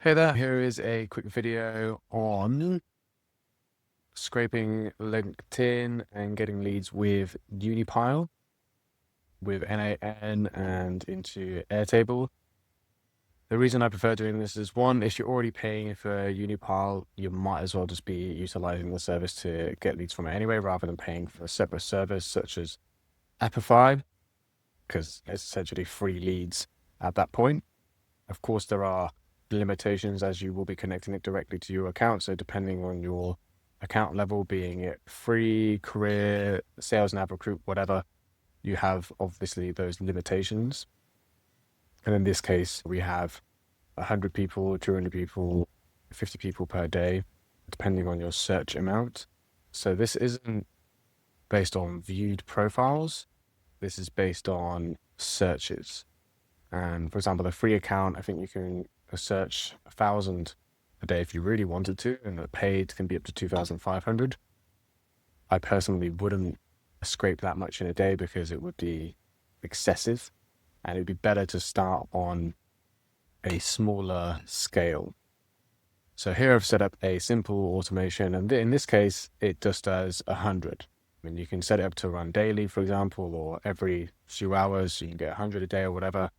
Hey there, here is a quick video on scraping LinkedIn and getting leads with Unipile, with NAN and into Airtable. The reason I prefer doing this is, one, if you're already paying for Unipile, you might as well just be utilizing the service to get leads from it anyway, rather than paying for a separate service such as Apify, because it's essentially free leads at that point. Of course, there are limitations as you will be connecting it directly to your account. So depending on your account level, being it free, career, sales, nav, recruit, whatever, you have obviously those limitations. And in this case, we have 100 people, 200 people, 50 people per day, depending on your search amount. So this isn't based on viewed profiles. This is based on searches. And for example, the free account, I think you can search 1,000 a day if you really wanted to, and the paid can be up to 2,500. I personally wouldn't scrape that much in a day because it would be excessive, and it'd be better to start on a smaller scale. So here I've set up a simple automation, and in this case, it just does 100. I mean, you can set it up to run daily, for example, or every few hours, so you can get 100 a day or whatever.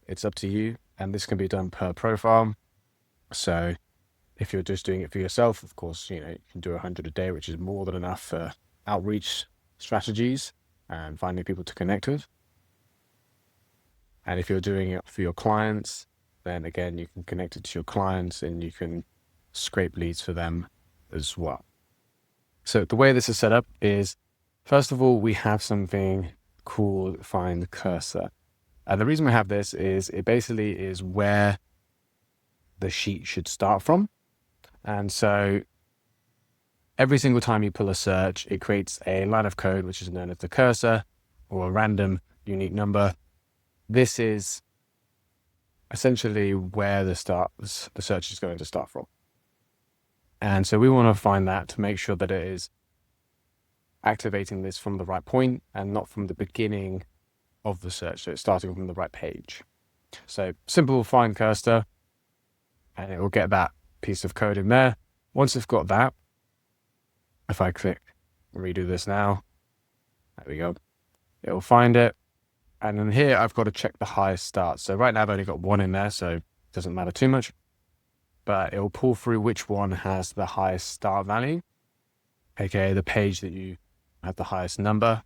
It's up to you, and this can be done per profile. So if you're just doing it for yourself, of course, you can do 100 a day, which is more than enough for outreach strategies and finding people to connect with. And if you're doing it for your clients, then again, you can connect it to your clients and you can scrape leads for them as well. So the way this is set up is, first of all, we have something called Find Cursor. And the reason we have this is it basically is where the sheet should start from. And so every single time you pull a search, it creates a line of code, which is known as the cursor, or a random unique number. This is essentially where the search is going to start from. And so we want to find that to make sure that it is activating this from the right point and not from the beginning of the search. So it's starting from the right page. So simple find cursor, and it will get that piece of code in there. Once it's got that, if I click redo this now, there we go, it will find it. And then here I've got to check the highest start. So right now I've only got one in there, so it doesn't matter too much, but it will pull through which one has the highest start value, aka the page that you have the highest number.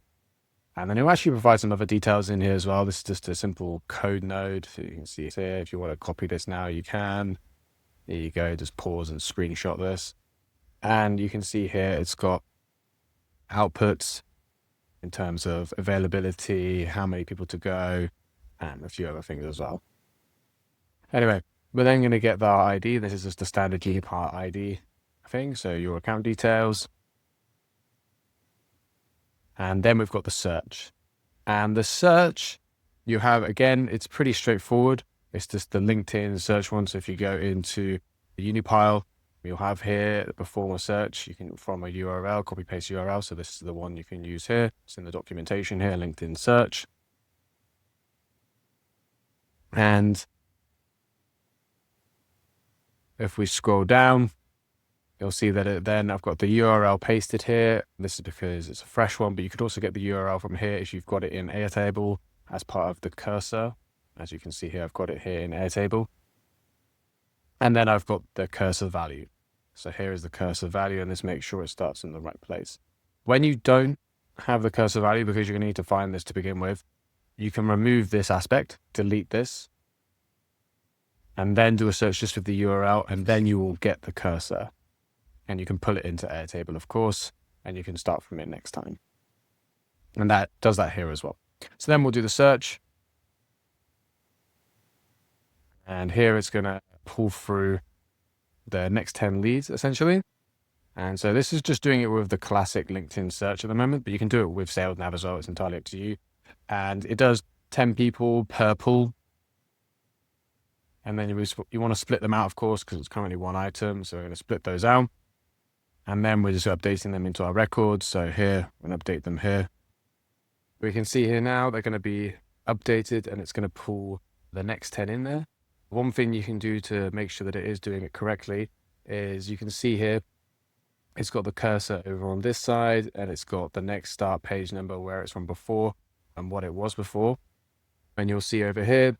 And then it will actually provide some other details in here as well. This is just a simple code node. So you can see it here. If you want to copy this now, you can. There you go. Just pause and screenshot this. And you can see here it's got outputs in terms of availability, how many people to go, and a few other things as well. Anyway, we're then going to get the ID. This is just the standard Unipile ID thing. So your account details. And then we've got the search. And the search you have, again, it's pretty straightforward. It's just the LinkedIn search one. So if you go into the Unipile, you'll have here, perform a search. You can, from a URL, copy paste URL. So this is the one you can use here. It's in the documentation here, LinkedIn search. And if we scroll down, you'll see that then I've got the URL pasted here. This is because it's a fresh one, but you could also get the URL from here if you've got it in Airtable as part of the cursor. As you can see here, I've got it here in Airtable. And then I've got the cursor value. So here is the cursor value, and this makes sure it starts in the right place. When you don't have the cursor value, because you're going to need to find this to begin with, you can remove this aspect, delete this, and then do a search just with the URL, and then you will get the cursor. And you can pull it into Airtable, of course, and you can start from it next time. And that does that here as well. So then we'll do the search. And here it's going to pull through the next 10 leads, essentially. And so this is just doing it with the classic LinkedIn search at the moment, but you can do it with Sales Nav as well. It's entirely up to you. And it does 10 people per pull. And then you want to split them out, of course, because it's currently one item. So we're going to split those out. And then we're just updating them into our records. So here, we're going to update them here. We can see here now, they're going to be updated, and it's going to pull the next 10 in there One thing you can do to make sure that it is doing it correctly is you can see here, it's got the cursor over on this side, and it's got the next start page number where it's from before and what it was before. And you'll see over here,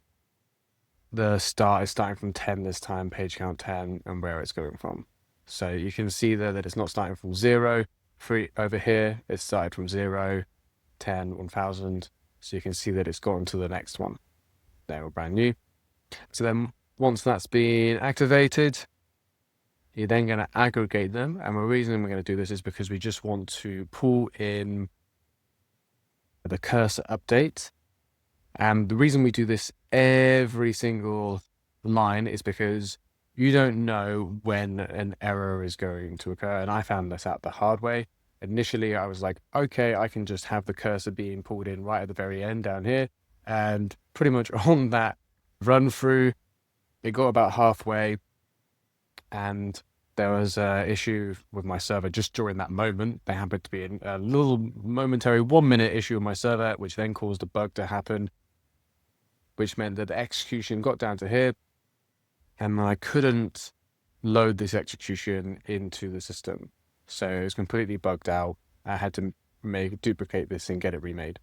the start is starting from 10 this time, page count 10, and where it's going from. So you can see there that it's not starting from 0. Over here, it started from 0, 10, 1000. So you can see that it's gone to the next one. They're all brand new. So then once that's been activated, you're then going to aggregate them. And the reason we're going to do this is because we just want to pull in the cursor update. And the reason we do this every single line is because you don't know when an error is going to occur. And I found this out the hard way. Initially, I was like, okay, I can just have the cursor being pulled in right at the very end down here. And pretty much on that run through, it got about halfway, and there was an issue with my server just during that moment. There happened to be a little momentary 1-minute issue with my server, which then caused a bug to happen, which meant that the execution got down to here, and I couldn't load this execution into the system. So it was completely bugged out. I had to duplicate this and get it remade,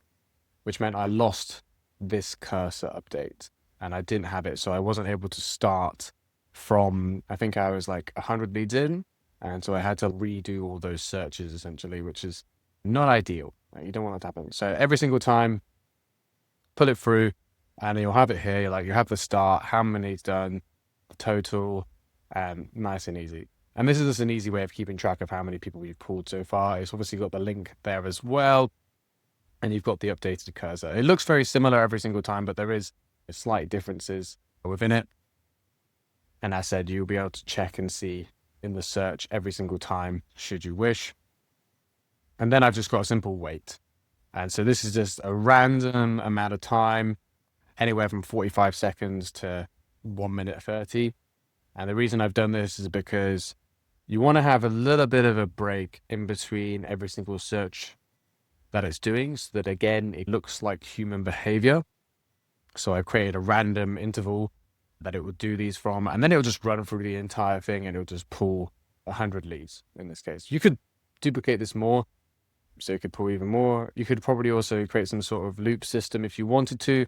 which meant I lost this cursor update, and I didn't have it. So I wasn't able to start from, I think I was like 100 leads in. And so I had to redo all those searches essentially, which is not ideal. You don't want that to happen. So every single time, pull it through, and you'll have it here. Like, you have the start, how many is done, the total, nice and easy. And this is just an easy way of keeping track of how many people we've pulled so far. It's obviously got the link there as well. And you've got the updated cursor. It looks very similar every single time, but there is slight differences within it. And as I said, you'll be able to check and see in the search every single time, should you wish. And then I've just got a simple wait. And so this is just a random amount of time, anywhere from 45 seconds to 1 minute 30. And the reason I've done this is because you want to have a little bit of a break in between every single search that it's doing, so that, again, it looks like human behavior. So I've created a random interval that it would do these from, and then it'll just run through the entire thing, and it'll just pull 100 leads in this case. You could duplicate this more, so you could pull even more. You could probably also create some sort of loop system if you wanted to.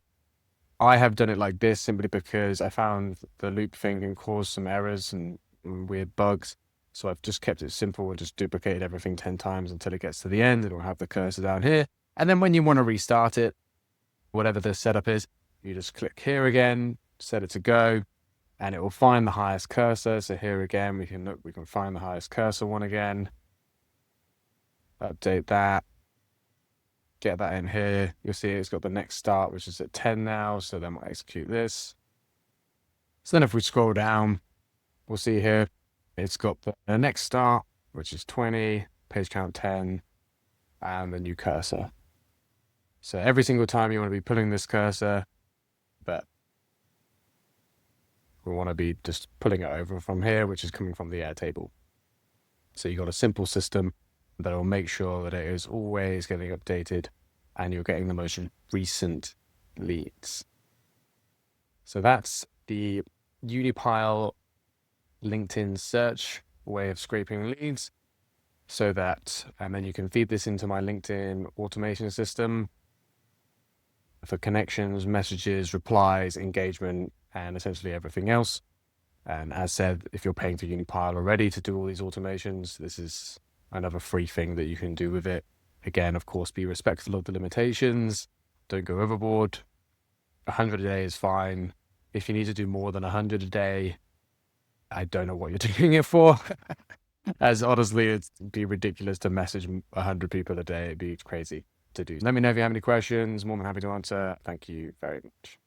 I have done it like this simply because I found the loop thing can cause some errors and weird bugs. So I've just kept it simple and just duplicated everything 10 times until it gets to the end. It'll have the cursor down here. And then when you want to restart it, whatever the setup is, you just click here again, set it to go, and it will find the highest cursor. So here again, we can find the highest cursor one again. Update that. Get that in here. You'll see it's got the next start, which is at 10 now. So then we'll execute this. So then if we scroll down, we'll see here, it's got the next start, which is 20, page count 10, and the new cursor. So every single time you want to be pulling this cursor, but we want to be just pulling it over from here, which is coming from the Airtable. So you've got a simple system that will make sure that it is always getting updated and you're getting the most recent leads. So that's the Unipile LinkedIn search way of scraping leads, so that, and then you can feed this into my LinkedIn automation system for connections, messages, replies, engagement, and essentially everything else. And as said, if you're paying for Unipile already to do all these automations, this is another free thing that you can do with it. Again, of course, be respectful of the limitations. Don't go overboard. 100 a day is fine. If you need to do more than 100 a day, I don't know what you're doing it for. As honestly, it'd be ridiculous to message 100 people a day. It'd be crazy to do. Let me know if you have any questions. More than happy to answer. Thank you very much.